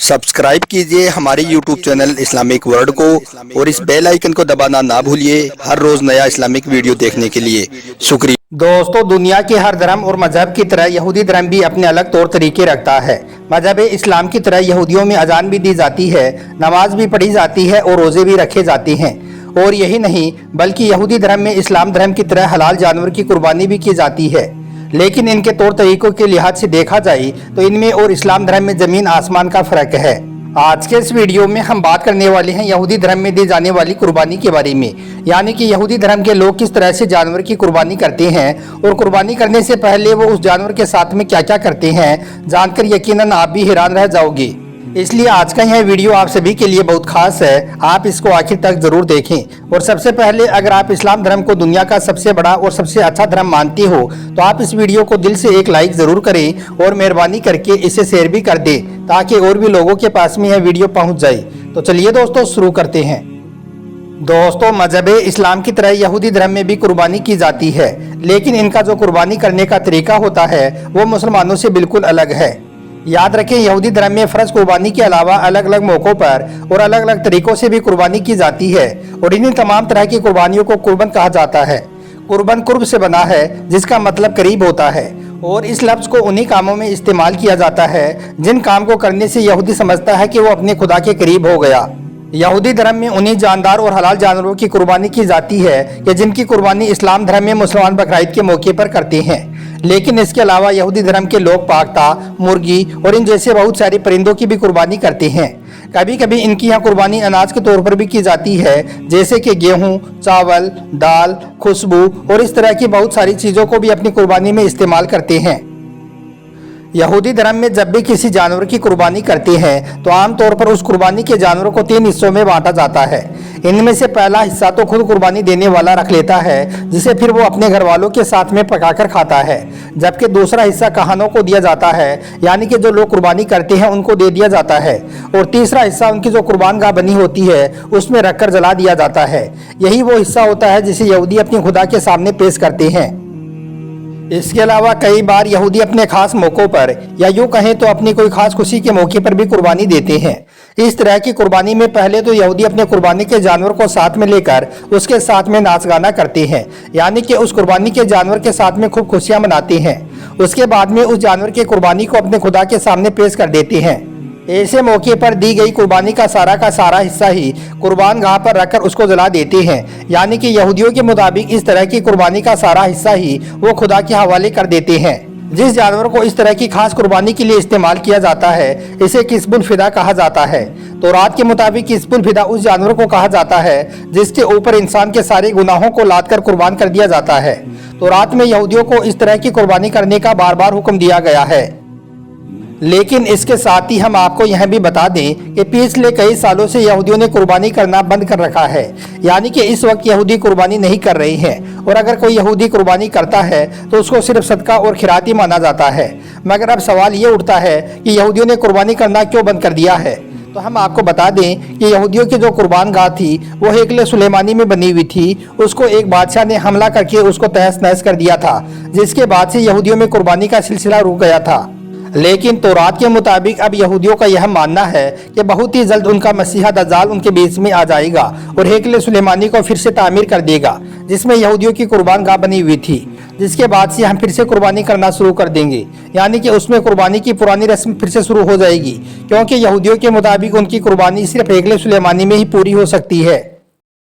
Subscribe कीजिए हमारे YouTube channel Islamic world को और इस बेल आइकन को दबाना ना भूलिए हर रोज नया इस्लामिक वीडियो देखने के लिए। शुक्रिया। दोस्तों, दुनिया के हर धर्म और मजहब की तरह यहूदी धर्म भी अपने अलग तौर तरीके रखता है। मजहब इस्लाम की तरह यहूदियों में अजान भी दी जाती है, नमाज भी पढ़ी जाती है और रोजे भी रखे जाते हैं। और यही नहीं बल्कि यहूदी धर्म में इस्लाम धर्म की तरह हलाल जानवर की कुर्बानी भी की जाती है। लेकिन इनके तौर तरीकों के लिहाज से देखा जाए तो इनमें और इस्लाम धर्म में जमीन आसमान का फर्क है। आज के इस वीडियो में हम बात करने वाले हैं यहूदी धर्म में दी जाने वाली कुर्बानी के बारे में, यानी कि यहूदी धर्म के लोग किस तरह से जानवर की कुर्बानी करते हैं और कुर्बानी करने से पहले वो उस जानवर के साथ में क्या क्या करते हैं, जानकर यकीनन आप भी हैरान रह जाओगे। इसलिए आज का यह वीडियो आप सभी के लिए बहुत खास है, आप इसको आखिर तक जरूर देखें। और सबसे पहले, अगर आप इस्लाम धर्म को दुनिया का सबसे बड़ा और सबसे अच्छा धर्म मानते हो तो आप इस वीडियो को दिल से एक लाइक जरूर करें और मेहरबानी करके इसे शेयर भी कर दें ताकि और भी लोगों के पास में यह वीडियो पहुंच जाए। तो चलिए दोस्तों, शुरू करते हैं। दोस्तों, मजहब इस्लाम की तरह यहूदी धर्म में भी कुर्बानी की जाती है, लेकिन इनका जो कुर्बानी करने का तरीका होता है वो मुसलमानों से बिल्कुल अलग है। याद रखें, यहूदी धर्म में फर्ज कुर्बानी के अलावा अलग अलग मौक़ों पर और अलग अलग तरीकों से भी कुर्बानी की जाती है और इन्हीं तमाम तरह की कुर्बानियों को कुर्बन कहा जाता है। कुर्बन कुर्ब से बना है, जिसका मतलब करीब होता है, और इस लफ्ज को उन्हीं कामों में इस्तेमाल किया जाता है जिन काम को करने से यहूदी समझता है कि वो अपने खुदा के करीब हो गया। यहूदी धर्म में उन्हीं जानदार और हलाल जानवरों की कुर्बानी की जाती है कि जिनकी कुर्बानी इस्लाम धर्म में मुसलमान बकरीद के मौके पर करते हैं। लेकिन इसके अलावा यहूदी धर्म के लोग पागता, मुर्गी और इन जैसे बहुत सारे परिंदों की भी कुर्बानी करते हैं। कभी कभी इनकी यहाँ कुर्बानी अनाज के तौर पर भी की जाती है, जैसे कि गेहूं, चावल, दाल, खुशबू और इस तरह की बहुत सारी चीज़ों को भी अपनी कुर्बानी में इस्तेमाल करते हैं। यहूदी धर्म में जब भी किसी जानवर की कुर्बानी करते हैं तो आमतौर पर उस कुर्बानी के जानवरों को 3 हिस्सों में बांटा जाता है। इनमें से पहला हिस्सा तो खुद कुर्बानी देने वाला रख लेता है, जिसे फिर वो अपने घर वालों के साथ में पकाकर खाता है, जबकि दूसरा हिस्सा कहानों को दिया जाता है, यानी कि जो लोग कुर्बानी करते हैं उनको दे दिया जाता है, और तीसरा हिस्सा उनकी जो कुर्बान गाह बनी होती है उसमें रखकर जला दिया जाता है। यही वो हिस्सा होता है जिसे यहूदी अपने खुदा के सामने पेश करते हैं। इसके अलावा कई बार यहूदी अपने खास मौक़ों पर, या यूँ कहें तो अपनी कोई खास खुशी के मौके पर भी कुर्बानी देते हैं। इस तरह की कुर्बानी में पहले तो यहूदी अपने कुर्बानी के जानवर को साथ में लेकर उसके साथ में नाच गाना करते हैं, यानी कि उस कुर्बानी के जानवर के साथ में खूब खुशियाँ मनाते हैं। उसके बाद में उस जानवर की कुर्बानी को अपने खुदा के सामने पेश कर देते हैं। ऐसे मौके पर दी गई कुर्बानी का सारा हिस्सा ही कुर्बान गाह पर रखकर उसको जला देते हैं, यानी कि यहूदियों के मुताबिक इस तरह की कुर्बानी का सारा हिस्सा ही वो खुदा के हवाले कर देते हैं। जिस जानवर को इस तरह की खास कुर्बानी के लिए इस्तेमाल किया जाता है इसे किस्बुल फिदा कहा जाता है। तौरात के मुताबिक किस्बुल फिदा उस जानवर को कहा जाता है जिसके ऊपर इंसान के सारे गुनाहों को लाद कर कुर्बान कर दिया जाता है। तौरात में यहूदियों को इस तरह की कुर्बानी करने का बार बार हुक्म दिया गया है। लेकिन इसके साथ ही हम आपको यह भी बता दें कि पिछले कई सालों से यहूदियों ने कुर्बानी करना बंद कर रखा है, यानी कि इस वक्त यहूदी कुर्बानी नहीं कर रहे हैं, और अगर कोई यहूदी कुर्बानी करता है तो उसको सिर्फ सदका और खिराती माना जाता है। मगर अब सवाल ये उठता है कि यहूदियों ने कुर्बानी करना क्यों बंद कर दिया है। तो हम आपको बता दें कि यहूदियों की जो कुर्बान गाह थी वो हेकल सुलेमानी में बनी हुई थी। उसको एक बादशाह ने हमला करके उसको तहस नहस कर दिया था, जिसके बाद से यहूदियों में कुर्बानी का सिलसिला रुक गया था। लेकिन तौरात के मुताबिक अब यहूदियों का यह मानना है कि बहुत ही जल्द उनका मसीहा दज्जाल उनके बीच में आ जाएगा और हेकल सुलेमानी को फिर से तामीर कर देगा, जिसमें यहूदियों की कुर्बान गाह बनी हुई थी, जिसके बाद से हम फिर से कुर्बानी करना शुरू कर देंगे, यानी कि उसमें कुर्बानी की पुरानी रस्म फिर से शुरू हो जाएगी, क्योंकि यहूदियों के मुताबिक उनकी कुर्बानी सिर्फ हेकल सुलेमानी में ही पूरी हो सकती है।